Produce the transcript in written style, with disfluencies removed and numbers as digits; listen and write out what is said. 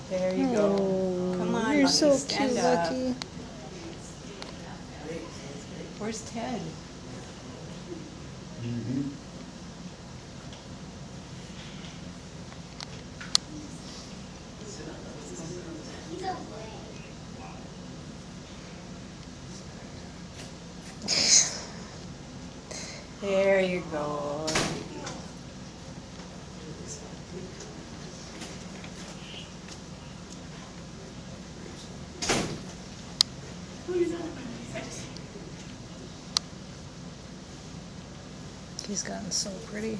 There you go. Come on, You're Lucky, so stand cute, up. Lucky. Where's Ted? There you go. He's gotten so pretty.